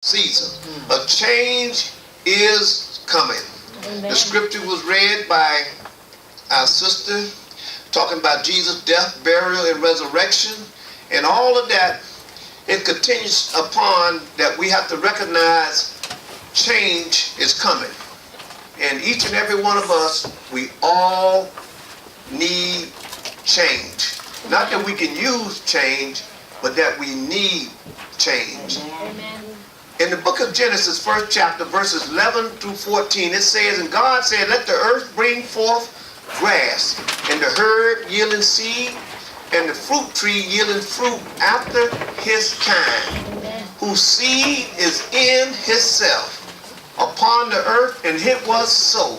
season. A change is coming. Amen. The scripture was read by our sister talking about Jesus' death, burial, and resurrection, and all of that. It continues upon that we have to recognize change is coming. And each and every one of us, we all need change. Not that we can use change, but that we need change. Amen. In the book of Genesis, 1st chapter, verses 11 through 14, it says, "And God said, let the earth bring forth grass, and the herb yielding seed, and the fruit tree yielding fruit after his kind, Amen. whose seed is in himself, upon the earth, and it was so.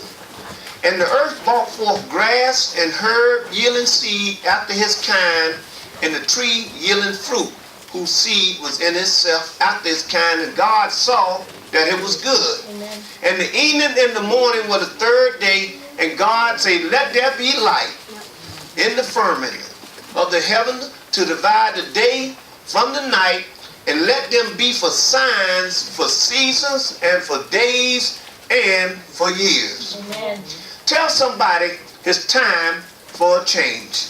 And the earth brought forth grass and herb yielding seed after his kind, and the tree yielding fruit, whose seed was in itself after his kind. And God saw that it was good. Amen. And the evening and the morning were the third day, and God said, let there be light in the firmament of the heaven to divide the day from the night, and let them be for signs, for seasons, and for days, and for years." Amen. Tell somebody it's time for a change.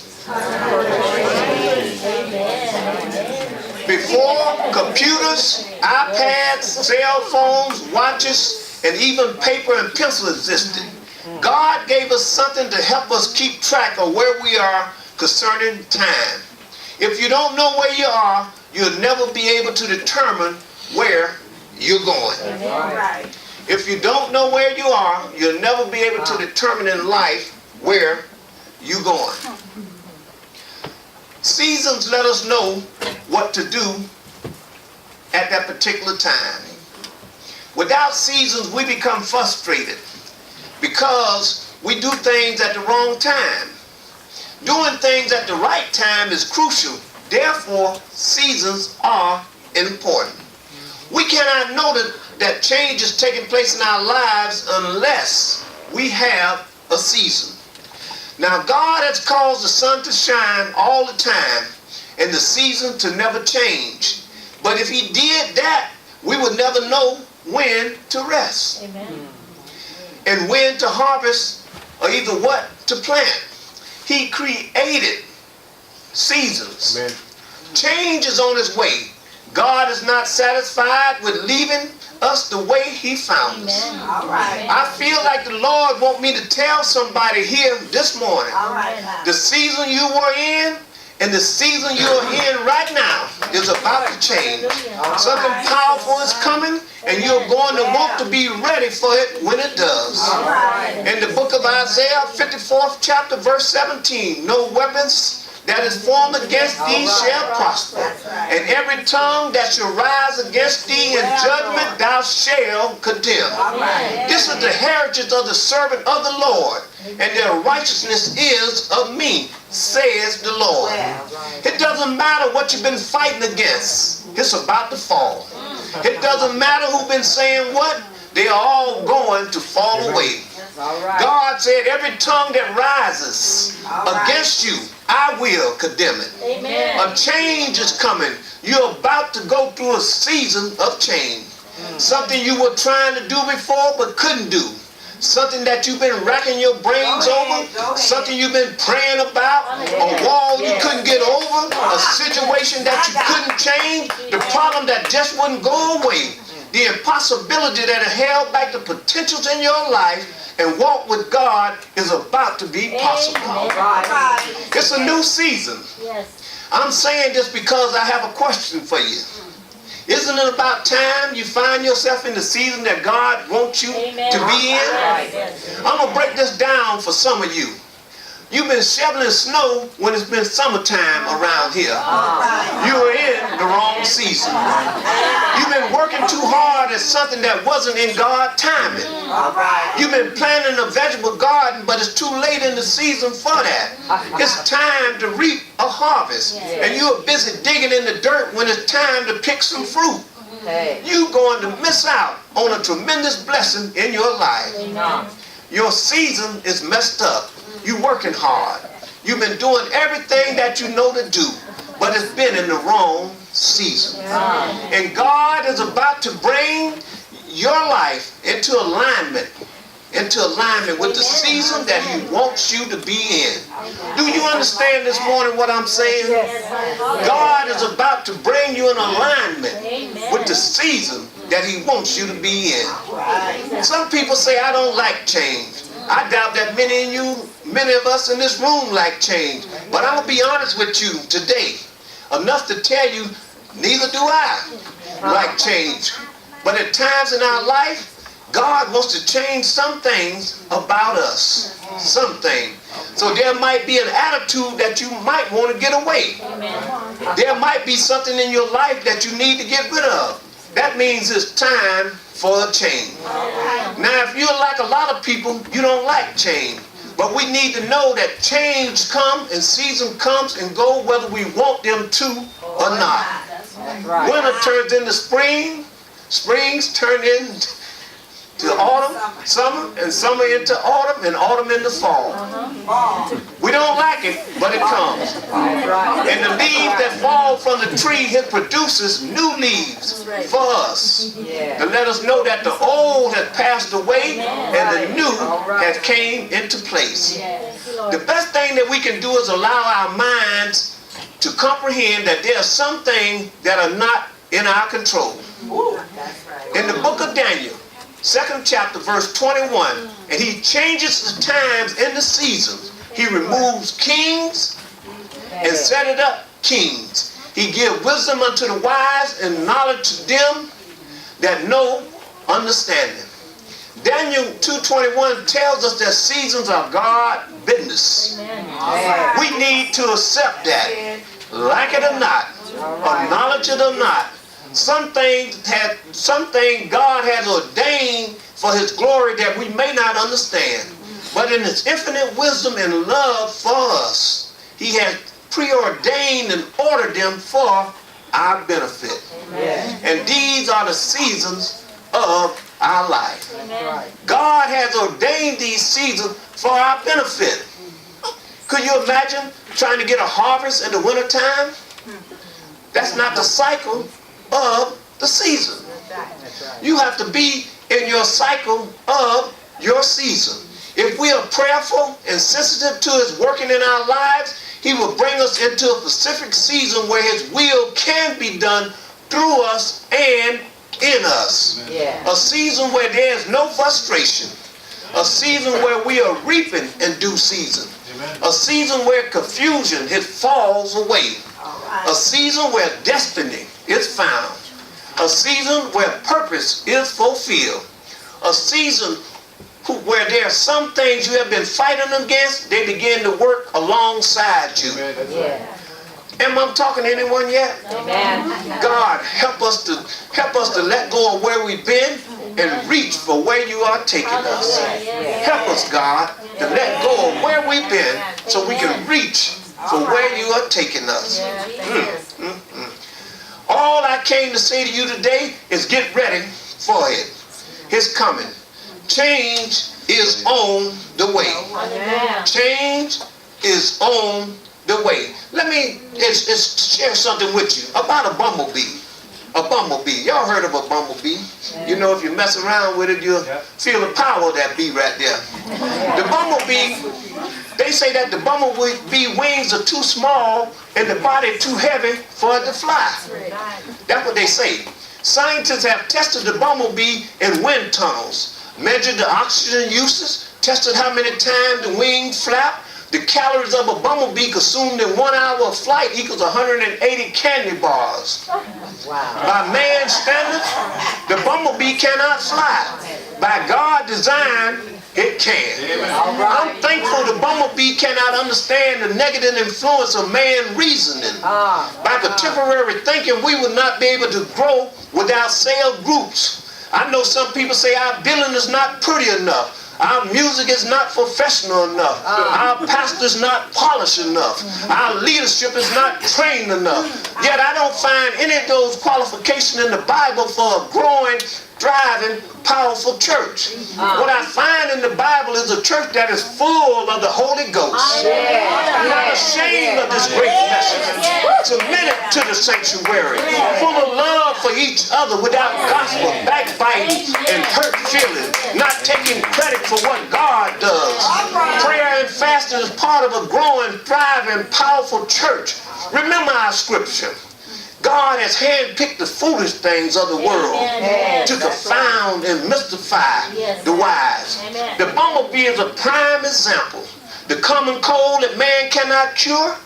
Before computers, iPads, cell phones, watches, and even paper and pencil existed, God gave us something to help us keep track of where we are concerning time. If you don't know where you are, you'll never be able to determine where you're going. Amen. If you don't know where you are, you'll never be able to determine in life where you're going. Seasons let us know what to do at that particular time. Without seasons, we become frustrated because we do things at the wrong time. Doing things at the right time is crucial. Therefore, seasons are important. We cannot know that change is taking place in our lives unless we have a season. Now, God has caused the sun to shine all the time and the season to never change. But if he did that, we would never know when to rest Amen. and when to harvest, or either what to plant. He created seasons. Amen. Change is on its way. God is not satisfied with leaving us the way he found us. Amen. All right. I feel like the Lord wants me to tell somebody here this morning, All right now. the season you were in and the season you're in right now is about to change. Something powerful is coming, and you're going to want to be ready for it when it does. All right. In the book of Isaiah, 54th chapter, verse 17, "No weapons that is formed against thee shall prosper, That's right. and every tongue that shall rise against thee in judgment thou shalt condemn." All right. This is the heritage of the servant of the Lord, and their righteousness is of me, says the Lord. It doesn't matter what you've been fighting against. It's about to fall. It doesn't matter who's been saying what. They are all going to fall away. All right. God said, every tongue that rises All right. against you, I will condemn it. Amen. A change is coming. You're about to go through a season of change. Something you were trying to do before but couldn't do. Something that you've been racking your brains Go ahead, over. go ahead. Something you've been praying about. A wall you couldn't get over. A situation that you couldn't change. The problem that just wouldn't go away. The impossibility that held back the potentials in your life and walk with God is about to be possible. All right. It's a new season. Yes. I'm saying this because I have a question for you. Isn't it about time you find yourself in the season that God wants you Amen. to be in? Yes. I'm going to break this down for some of you. You've been shoveling snow when it's been summertime around here. You are in the wrong season. You've been working too hard at something that wasn't in God's timing. All right. You've been planting a vegetable garden, but it's too late in the season for that. It's time to reap a harvest. And you're busy digging in the dirt when it's time to pick some fruit. Hey. You're going to miss out on a tremendous blessing in your life. Amen. Your season is messed up. You're working hard. You've been doing everything that you know to do, but it's been in the wrong season. And God is about to bring your life into alignment with the season that he wants you to be in. Do you understand this morning what I'm saying? God is about to bring you in alignment with the season that he wants you to be in. Some people say, I don't like change. I doubt that many of us in this room like change. But I'm going to be honest with you today, enough to tell you, neither do I like change. But at times in our life, God wants to change some things about us. Something. So there might be an attitude that you might want to get away. There might be something in your life that you need to get rid of. That means it's time for a change. Now, if you're like a lot of people, you don't like change. But we need to know that change comes and season comes and go whether we want them to or not. Winter turns into spring. Springs turn into autumn, summer, and summer into autumn, and autumn into fall. We don't like it, but it comes. And the leaves that fall from the tree, it produces new leaves for us. To let us know that the old has passed away and the new has came into place. The best thing that we can do is allow our minds to comprehend that there are some things that are not in our control. In the book of Daniel, 2nd chapter, verse 21, and he changes the times and the seasons. He removes kings and set it up kings. He gives wisdom unto the wise and knowledge to them that know understanding. Daniel 2:21 tells us that seasons are God's business. We need to accept that, like it or not, acknowledge it or not. Something God has ordained for his glory that we may not understand. But in his infinite wisdom and love for us, he has preordained and ordered them for our benefit. And these are the seasons of our life. God has ordained these seasons for our benefit. Could you imagine trying to get a harvest in the wintertime? That's not the cycle of the season. You have to be in your cycle of your season. If we are prayerful and sensitive to his working in our lives, he will bring us into a specific season where his will can be done through us and in us. A season where there is no frustration. A season where we are reaping in due season. A season where confusion it falls away. A season where destiny is found. A season where purpose is fulfilled. A season where there are some things you have been fighting against, they begin to work alongside you. Am I talking to anyone yet? God, help us to let go of where we've been and reach for where you are taking us. Help us, God, to let go of where we've been so we can reach for where you are taking us. All I came to say to you today is get ready for it. It's coming. Change is on the way. Change is on the way. Let me share something with you about a bumblebee. A bumblebee. Y'all heard of a bumblebee? You know, if you mess around with it, you'll feel the power of that bee right there. The bumblebee, they say that the bumblebee wings are too small and the body too heavy for it to fly. That's what they say. Scientists have tested the bumblebee in wind tunnels, measured the oxygen uses, tested how many times the wings flap. The calories of a bumblebee consumed in 1 hour of flight equals 180 candy bars. By man's standards, the bumblebee cannot fly. By God's design, it can. I'm thankful the bumblebee cannot understand the negative influence of man reasoning. By contemporary thinking, we would not be able to grow without cell groups. I know some people say our building is not pretty enough. Our music is not professional enough. Our pastor is not polished enough. Our leadership is not trained enough. Yet I don't find any of those qualifications in the Bible for a growing thriving, powerful church. What I find in the Bible is a church that is full of the Holy Ghost. Not ashamed of this great message. Submitted to the sanctuary. Full of love for each other without gospel, backbiting, and hurt feelings. Not taking credit for what God does. Prayer and fasting is part of a growing, thriving, powerful church. Remember our scripture. God has handpicked the foolish things of the world to confound and mystify the wise. The bumblebee is a prime example. The common cold that man cannot cure,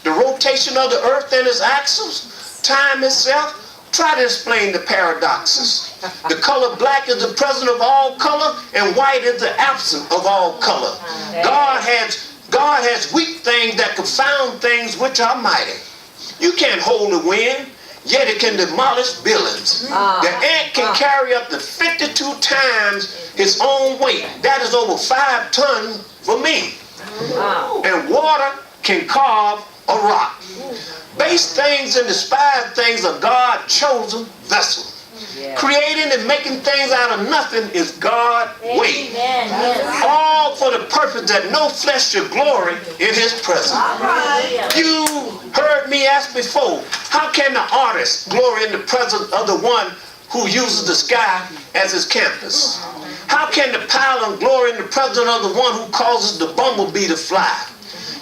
the rotation of the earth and its axis, time itself. Try to explain the paradoxes. The color black is the present of all color, and white is the absent of all color. God has weak things that confound things which are mighty. You can't hold the wind, yet it can demolish buildings. The ant can carry up to 52 times his own weight. That is over 5 tons for me. And water can carve a rock. Base things and despised things are God's chosen vessel. Creating and making things out of nothing is God's way. All for the purpose that no flesh should glory in his presence. You heard me ask before, how can the artist glory in the presence of the one who uses the sky as his canvas? How can the pilot glory in the presence of the one who causes the bumblebee to fly?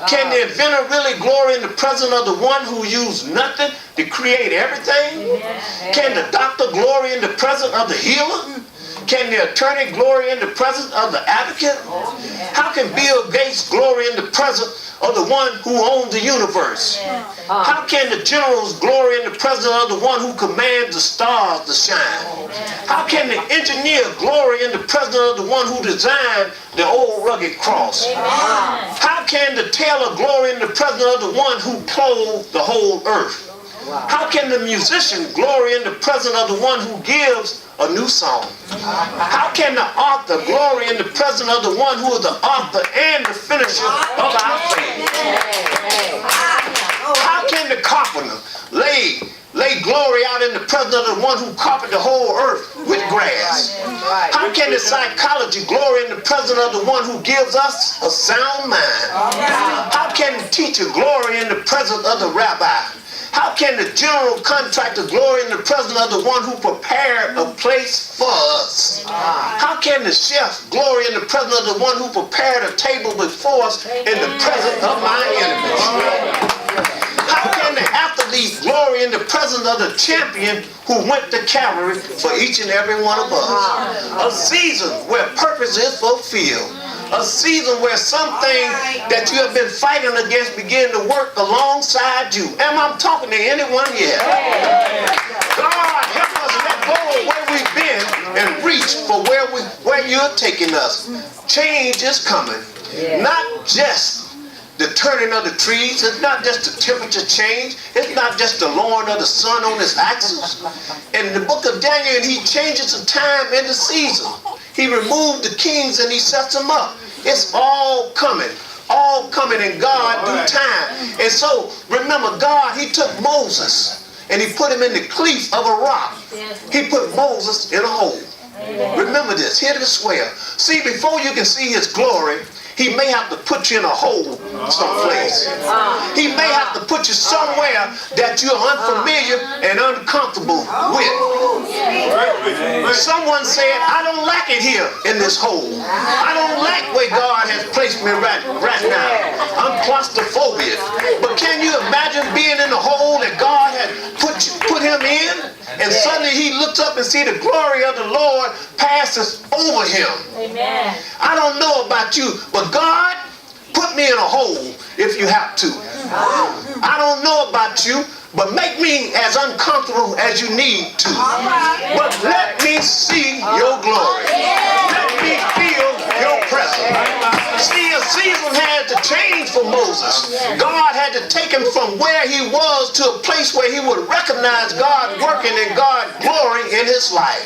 Can the inventor really glory in the presence of the one who used nothing to create everything? Can the doctor glory in the presence of the healer? Can the attorney glory in the presence of the advocate? How can Bill Gates glory in the presence of the one who owns the universe? How can the generals glory in the presence of the one who commands the stars to shine? How can the engineer glory in the presence of the one who designed the old rugged cross? How can the tailor glory in the presence of the one who clothed the whole earth? How can the musician glory in the presence of the one who gives a new song? How can the author glory in the presence of the one who is the author and the finisher of our faith? How can the carpenter lay glory out in the presence of the one who carpeted the whole earth with grass? How can the psychology glory in the presence of the one who gives us a sound mind? How can the teacher glory in the presence of the rabbi? How can the general contractor glory in the presence of the one who prepared a place for us? How can the chef glory in the presence of the one who prepared a table before us in the presence of my enemies? How can the athlete glory in the presence of the champion who went to Calvary for each and every one of us? A season where purpose is fulfilled. A season where something that you have been fighting against begin to work alongside you. Am I talking to anyone yet? God, help us let go of where we've been and reach for where you're taking us. Change is coming. Not just the turning of the trees. It's not just the temperature change. It's not just the lowering of the sun on its axis. In the book of Daniel, he changes the time and the season. He removed the kings and he sets them up. It's all coming in God due time. And so, remember, God, he took Moses and he put him in the cleft of a rock. He put Moses in a hole. Remember this, hear this swear. See, before you can see his glory, he may have to put you in a hole someplace. He may have to put you somewhere that you're unfamiliar and uncomfortable with. Someone said, I don't like it here in this hole. I don't like where God has placed me right now. I'm claustrophobic. But can you imagine being in the hole that God had put him in? And suddenly he looks up and see the glory of the Lord passes over him. Amen. I don't know about you, but God, put me in a hole if you have to. I don't know about you, but make me as uncomfortable as you need to. But let me see your glory. Let me feel your presence. See, a season had to change for Moses. God had to take him from where he was to a place where he would recognize God working and God's glory in his life.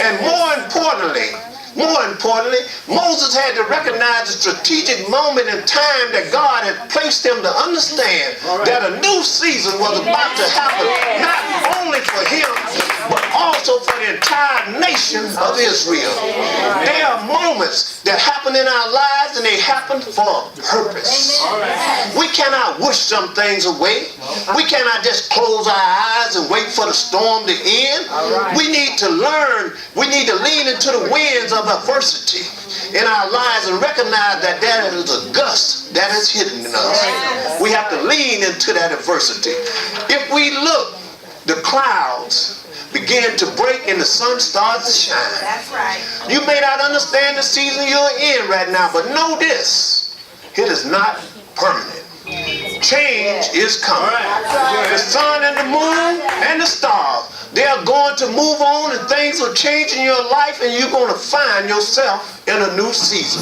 And more importantly, More importantly, Moses had to recognize the strategic moment in time that God had placed him to understand that a new season was about to happen, not only for him, but also for the entire nation of Israel. There are moments that happen in our lives, and they happen for a purpose. We cannot wish some things away. We cannot just close our eyes and wait for the storm to end. We need to learn. We need to lean into the winds of adversity in our lives and recognize that there is a gust that is hidden in us. We have to lean into that adversity. If we look, the clouds begin to break and the sun starts to shine. That's right. You may not understand the season you're in right now, but know this: it is not permanent. Change is coming. The sun and the moon and the stars, they are going to move on, and things will change in your life, and you're going to find yourself in a new season.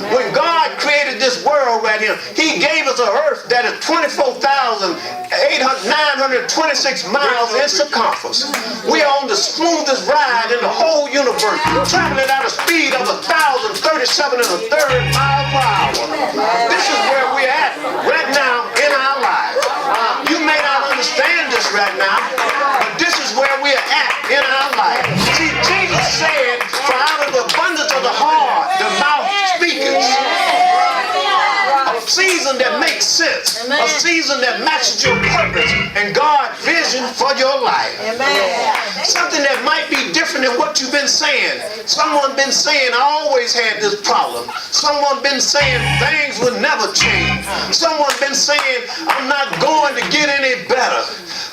When God created this world right here, he gave us an earth that is 24,926 miles in circumference. We are on the smoothest ride in the whole universe, traveling at a speed of 1,037 miles per hour. This is where we're at right now in our lives. You may not understand this right now, but this is where we're at in our life. See, Jesus said, for out of the abundance of the heart, the mouth speaketh. A season that makes sense. A season that matches your purpose and God's vision for your life. Something that might be different than what you've been saying. Someone been saying, I always had this problem. Someone been saying things will never change. Someone been saying, I'm not going to get any better.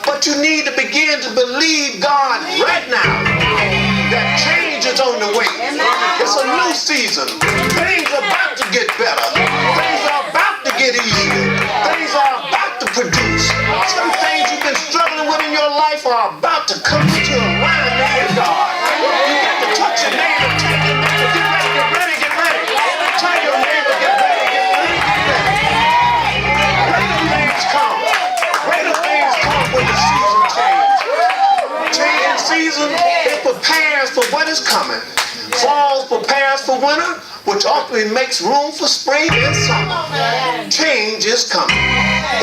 But you need to begin to believe God right now that change is on the way. It's a new season. Things are about to get better. Things are about to get easier. Things are about to produce. Some things you've been struggling with in your life are about to come into alignment with God. You got to touch your neighbor, tell your neighbor, get ready, get ready, get ready. Tell your neighbor, get ready, get ready, get ready. Greater things come. Greater things come when the season changes. Changing season, it prepares for what is coming. Fall prepares for winter, which ultimately makes room for spring and summer. Change is coming.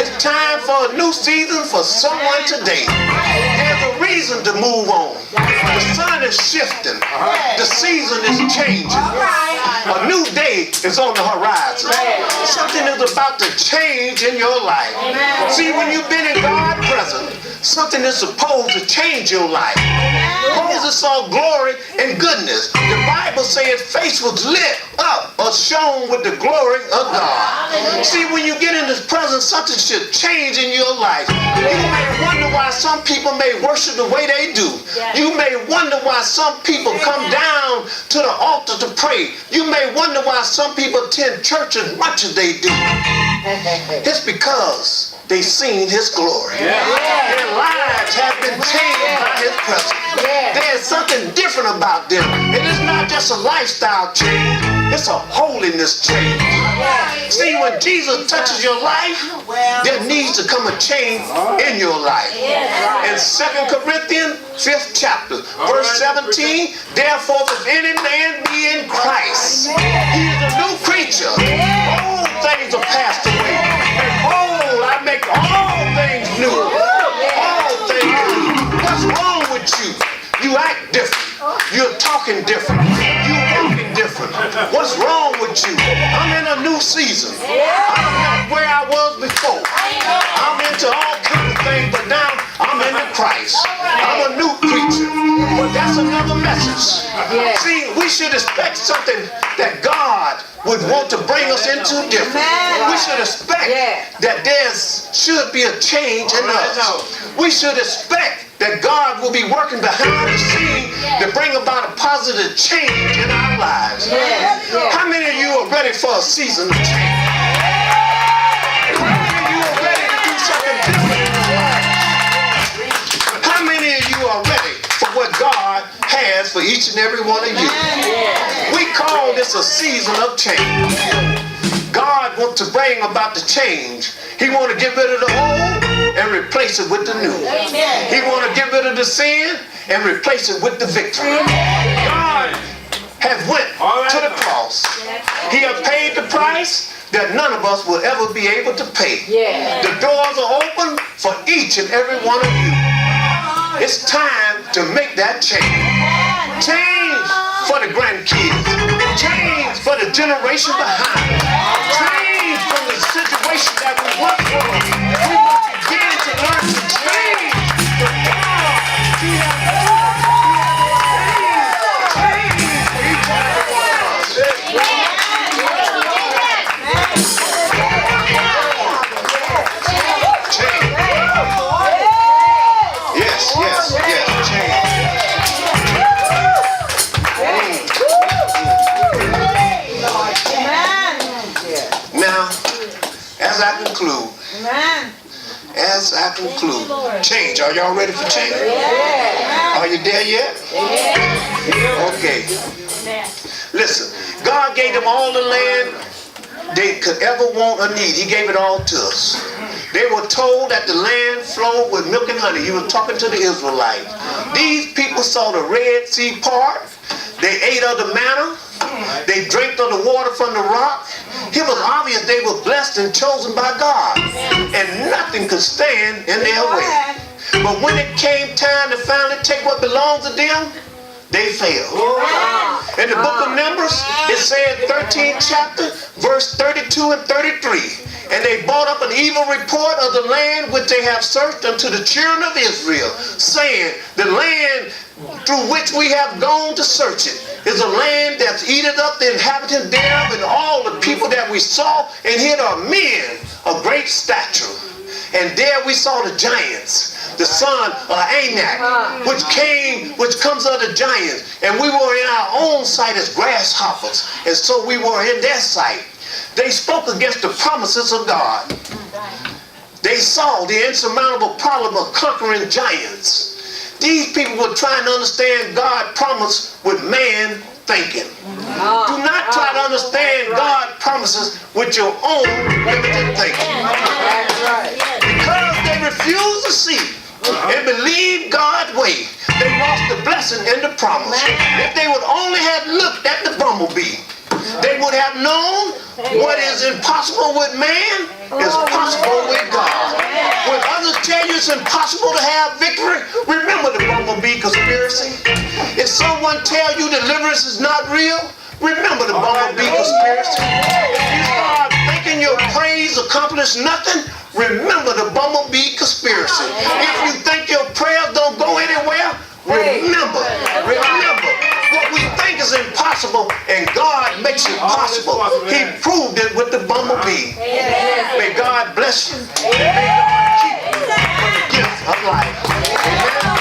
It's time for a new season for someone today. There's a reason to move on. The sun is shifting. The season is changing. A new day is on the horizon. Something is about to change in your life. See, when you've been in God's presence, something is supposed to change your life. Moses saw glory and goodness. The Bible says his face was lit up or shone with the glory of God. See, when you get in his presence, something should change in your life. You may wonder why some people may worship the way they do. You may wonder why some people come down to the altar to pray. You may wonder why some people attend church as much as they do. It's because they've seen his glory. Their lives have been changed by his presence. There's something different about them. It is not just a lifestyle change, it's a holiness change. See, when Jesus touches your life, there needs to come a change in your life. In 2 Corinthians 5th chapter, verse 17, therefore if any man be in Christ, he is a new creature. Old things are passed away. And behold, I make all things new. All things new. What's wrong with you? You act different. You're talking different. You're walking different. What's wrong with you? I'm in a new season. I'm not where I was before. I'm into all kinds of things, but now I'm into Christ. I'm a new creature. But that's another message. See, we should expect something that God would want to bring us into different. We should expect that there should be a change in us. We should expect that God will be working behind the scene to bring about a positive change in our lives. How many of you are ready for a season of change? How many of you are ready to do something different in your life? How many of you are ready for what God has for each and every one of you? We call this a season of change. God wants to bring about the change. He wants to get rid of the old and replace it with the new. He wants to get rid of the sin and replace it with the victory. God has went to the cross. He has paid the price that none of us will ever be able to pay. Yeah. The doors are open for each and every one of you. It's time to make that change. Change for the grandkids. Change for the generation behind us. Change from the situation that we went through. We must begin to learn to change. The world, we have change for each and every one of us. Change. Yes, yes, yes, change. Now, as I conclude, change. Are y'all ready for change? Are you there yet? Okay. Listen, God gave them all the land they could ever want or need. He gave it all to us. They were told that the land flowed with milk and honey. He was talking to the Israelites. These people saw the Red Sea part. They ate of the manna. They drank of the water from the rock. It was obvious they were blessed and chosen by God. And nothing could stand in their way. But when it came time to finally take what belongs to them, they failed. In the book of Numbers, it said 13th chapter, verse 32 and 33. And they brought up an evil report of the land which they have searched unto the children of Israel, saying, the land through which we have gone to search it is a land that's eaten up the inhabitants thereof, and all the people that we saw, and here are men of great stature. And there we saw the giants, the son of Anak, which comes of the giants. And we were in our own sight as grasshoppers, and so we were in their sight. They spoke against the promises of God. They saw the insurmountable problem of conquering giants. These people were trying to understand God's promise with man thinking. Do not try to understand God's promises with your own limited thinking. Because they refused to see and believe God's way, they lost the blessing and the promise. If they would only have looked at the bumblebee, they would have known what is impossible with man is possible with God. When others tell you it's impossible to have victory, remember the bumblebee conspiracy. If someone tells you deliverance is not real, remember the bumblebee conspiracy. If you start thinking your praise accomplished nothing, remember the bumblebee conspiracy. If you think your prayers don't go anywhere, remember. What we think is impossible, and God makes it possible. He proved it with the bumblebee. May God bless you. And may God keep you for the gift of life. Amen.